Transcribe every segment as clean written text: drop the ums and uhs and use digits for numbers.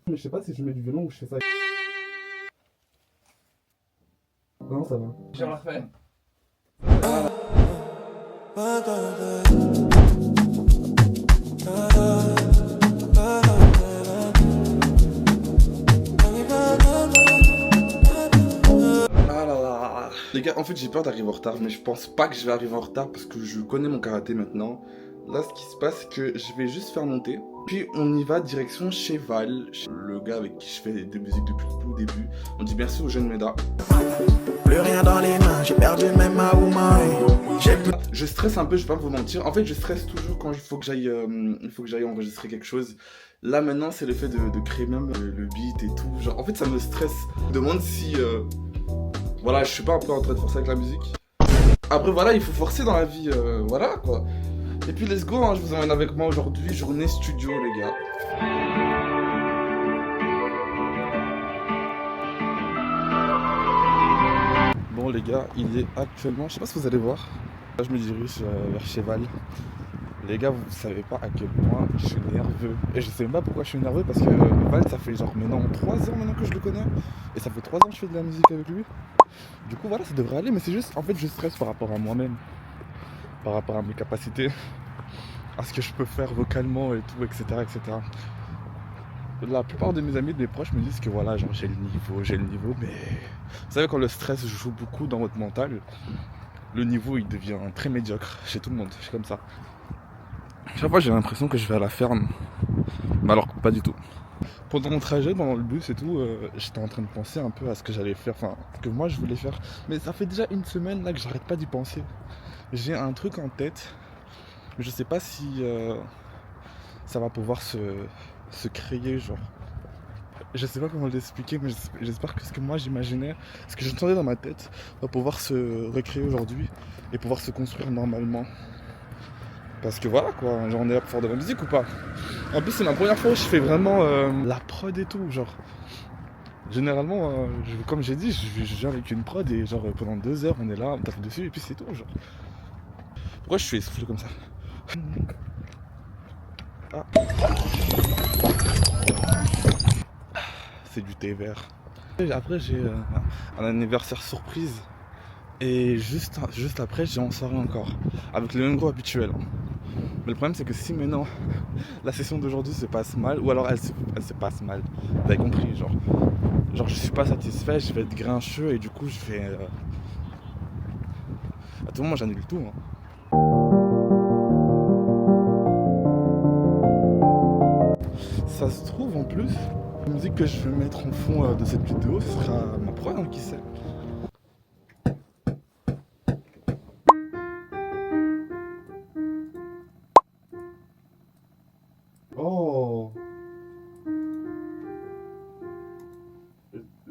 Mais je sais pas si je mets du violon ou je fais ça. Non, ça va. Je la refais. Ah là là. Les gars, en fait, j'ai peur d'arriver en retard, mais je pense pas que je vais arriver en retard parce que je connais mon karaté maintenant. Là, ce qui se passe, c'est que je vais juste faire monter. Puis on y va direction chez Val, le gars avec qui je fais des musiques depuis tout le début. On dit merci au jeune Meda. Plus rien dans les mains, j'ai perdu même ma woman. Je stresse un peu, je vais pas vous mentir. En fait, je stresse toujours quand il faut que j'aille enregistrer quelque chose. Là maintenant, c'est le fait de créer même le beat et tout. Genre, en fait, ça me stresse. Je me demande si, voilà, je suis pas un peu en train de forcer avec la musique. Après, voilà, il faut forcer dans la vie, voilà quoi. Et puis, let's go, hein, je vous emmène avec moi aujourd'hui, journée studio, les gars. Bon, les gars, il est actuellement, je sais pas si vous allez voir. Là, je me dirige vers Cheval. Les gars, vous savez pas à quel point je suis nerveux. Et je sais même pas pourquoi je suis nerveux parce que Val, ça fait genre maintenant 3 ans maintenant que je le connais. Et ça fait 3 ans que je fais de la musique avec lui. Du coup, voilà, ça devrait aller. Mais c'est juste, en fait, je stresse par rapport à moi-même. Par rapport à mes capacités. À ce que je peux faire vocalement et tout, etc. etc. La plupart de mes amis, de mes proches me disent que voilà, genre j'ai le niveau. Mais vous savez, quand le stress joue beaucoup dans votre mental, le niveau il devient très médiocre chez tout le monde. C'est comme ça. Chaque fois j'ai l'impression que je vais à la ferme, mais alors pas du tout. Pendant mon trajet dans le bus et tout, j'étais en train de penser un peu à ce que j'allais faire, enfin ce que moi je voulais faire. Mais ça fait déjà une semaine là que j'arrête pas d'y penser. J'ai un truc en tête, mais je sais pas si ça va pouvoir se créer, genre. Je sais pas comment l'expliquer, mais j'espère que ce que moi j'imaginais, ce que j'entendais dans ma tête, va pouvoir se recréer aujourd'hui et pouvoir se construire normalement. Parce que voilà quoi, genre on est là pour faire de la musique ou pas. En plus c'est ma première fois où je fais vraiment la prod et tout, genre. Généralement, comme j'ai dit, je viens avec une prod et genre pendant 2 heures on est là, on tape dessus et puis c'est tout, genre. Pourquoi je suis essoufflé comme ça? Ah. C'est du thé vert. Après j'ai un anniversaire surprise. Et juste après j'ai en soirée encore. Avec le même groupe habituel. Mais le problème c'est que si maintenant la session d'aujourd'hui se passe mal, ou alors elle se passe mal, vous avez compris, genre je suis pas satisfait, je vais être grincheux et du coup je vais... À tout moment j'annule tout. Hein. Ça se trouve en plus, la musique que je vais mettre en fond de cette vidéo, ce sera ma prod, hein, qui sait. Oh.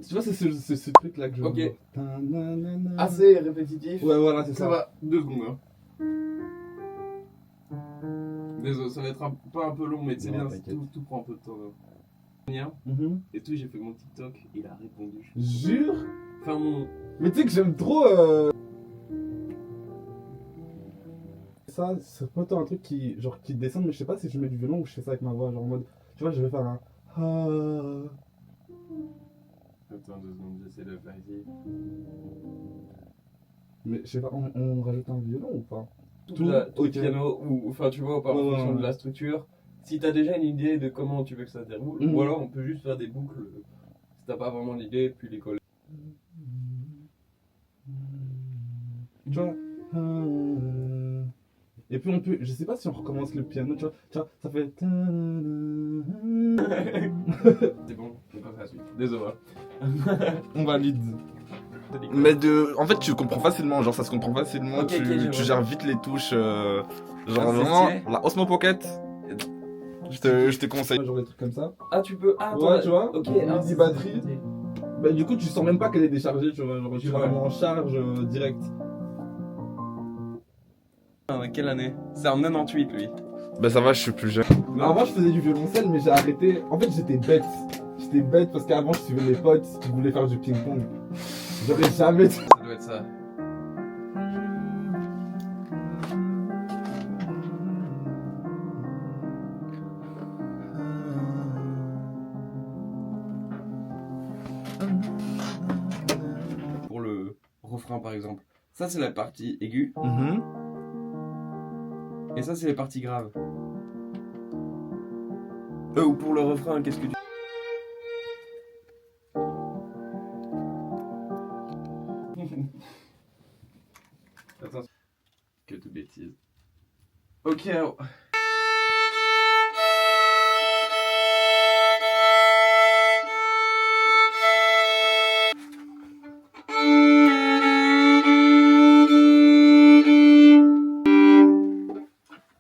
Tu vois, c'est ce truc là que je Ok. vois. Ta-na-na-na. Assez répétitif. Ouais, voilà, c'est Ça ça. va, 2 secondes. Désolé, ça va être pas un peu long, mais c'est Non, bien, t'inquiète. tout prend un peu de temps. Et tout, j'ai fait mon TikTok, il a répondu. Jure. Enfin, Mais tu sais que j'aime trop. Ça, c'est pas tant un truc qui descend, mais je sais pas si je mets du violon ou je fais ça avec ma voix, genre en mode. Tu vois, je vais faire un. Ah. Attends 2 secondes, j'essaie de le faire ici. Mais je sais pas, on rajoute un violon ou pas? Tout ok. piano, ou enfin, tu vois, en Ouais, fonction ouais. de la structure. Si t'as déjà une idée de comment tu veux que ça se déroule, Mhm. ou alors on peut juste faire des boucles. Si t'as pas vraiment l'idée, puis les coller. Tu vois. Et puis on peut, je sais pas si on recommence le piano, tu vois, ça fait. C'est bon, j'ai pas fait la suite. Désolé. On valide. Mais en fait tu comprends facilement, genre ça se comprend facilement, Ok, ok, je tu vois. gères vite les touches, genre Ah, c'est vraiment, stylé. la Osmo Pocket, je te conseille. Genre des trucs comme ça. Ah, tu peux. Ah, Ouais, tu vois. Ok, Midi c'est batterie. stylé. Bah du coup tu sens même pas qu'elle est déchargée, tu vois, genre tu Ouais. la remets en charge direct. Quelle année? C'est en 98 lui. Bah ça va, je suis plus jeune. Alors moi je faisais du violoncelle mais j'ai arrêté. En fait j'étais bête. J'étais bête parce qu'avant je suivais mes potes qui voulaient faire du ping-pong. J'aurais jamais... Ça doit être ça. Pour le refrain par exemple. Ça c'est la partie aiguë. Et ça c'est les parties graves. Ou pour le refrain, qu'est-ce que tu... Attends. Que de bêtises. Ok, alors...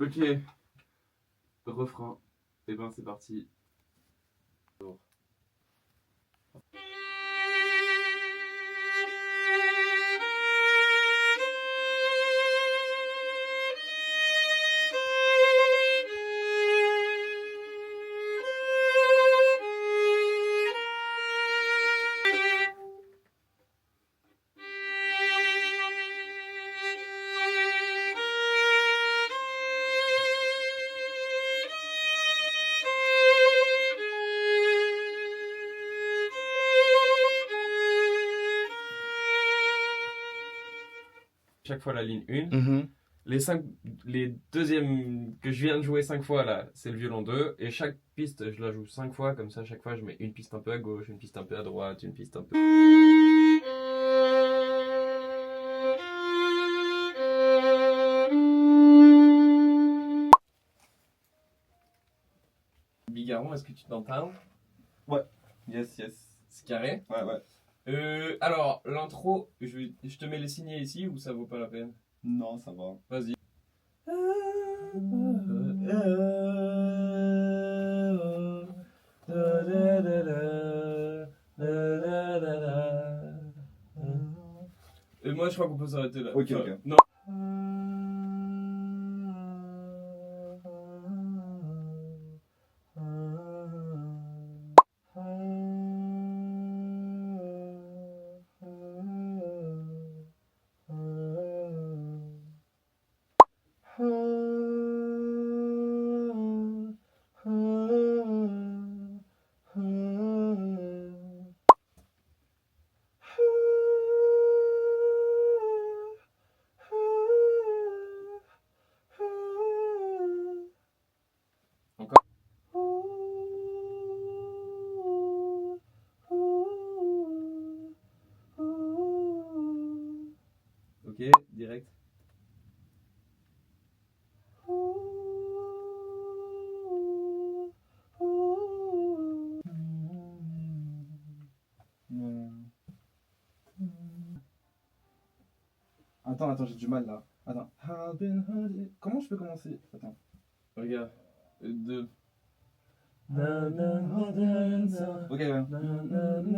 Ok. Refrain. Et ben c'est parti. Chaque fois la ligne 1. Les deuxièmes que je viens de jouer 5 fois là, c'est le violon 2. Et chaque piste, je la joue 5 fois. Comme ça, chaque fois, je mets une piste un peu à gauche, une piste un peu à droite, une piste un peu... Bigaron, est-ce que tu t'entends? Ouais. Yes, yes. C'est carré? Ouais, ouais. Alors, l'intro, je te mets les signets ici ou ça vaut pas la peine? Non, ça va. Vas-y. Et moi, je crois qu'on peut s'arrêter là. Ok, ok. Non. Ok, direct. Attends, j'ai du mal là. Attends. Comment je peux commencer? Attends. Regarde. 2. Ok, ouais. Ça va aller?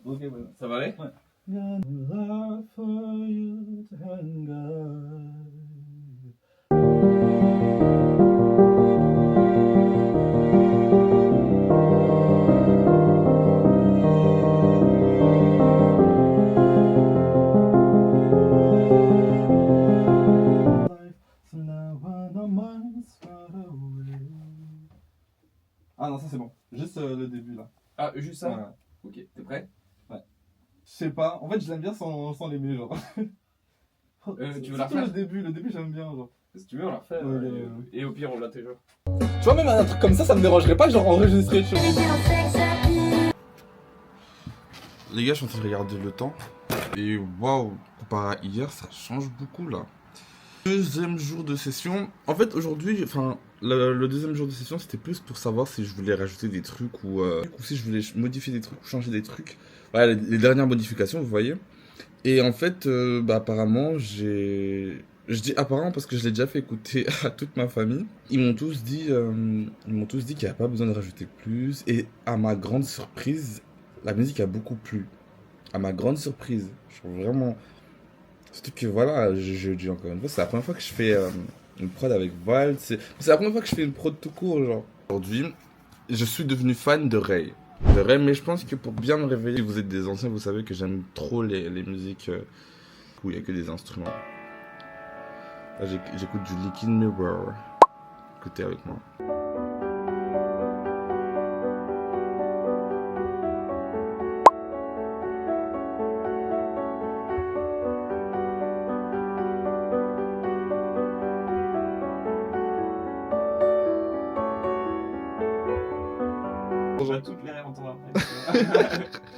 Ok, ouais. Ça va aller? Ah non, ça c'est bon. Juste le début là. Ah, juste ça? Ouais. Ok, t'es prêt? Je sais pas. En fait, je l'aime bien sans l'aimer, genre. Tu veux la Surtout refaire? le début j'aime bien, genre. Si tu veux, on la refait. Ouais. Et au pire, on l'a toujours. Tu vois, même un truc comme ça me dérangerait pas, genre enregistrer chez moi. Les gars, je suis en train de regarder le temps. Et waouh, comparé à hier, ça change beaucoup là. Deuxième jour de session. En fait, aujourd'hui, enfin, le deuxième jour de session, c'était plus pour savoir si je voulais rajouter des trucs ou si je voulais modifier des trucs ou changer des trucs. Voilà, les dernières modifications, vous voyez. Et en fait, apparemment, je dis apparemment parce que je l'ai déjà fait écouter à toute ma famille. Ils m'ont tous dit qu'il n'y a pas besoin de rajouter plus. Et à ma grande surprise, la musique a beaucoup plu. À ma grande surprise. Genre vraiment... Surtout que voilà, je dis encore une fois, c'est la première fois que je fais une prod avec Val. C'est la première fois que je fais une prod tout court, genre. Aujourd'hui, je suis devenu fan de Ray. Mais je pense que pour bien me réveiller, si vous êtes des anciens, vous savez que j'aime trop les musiques où il n'y a que des instruments. Là, j'écoute du Liquid Mirror. écouter avec moi. On va toutes les réentendre après.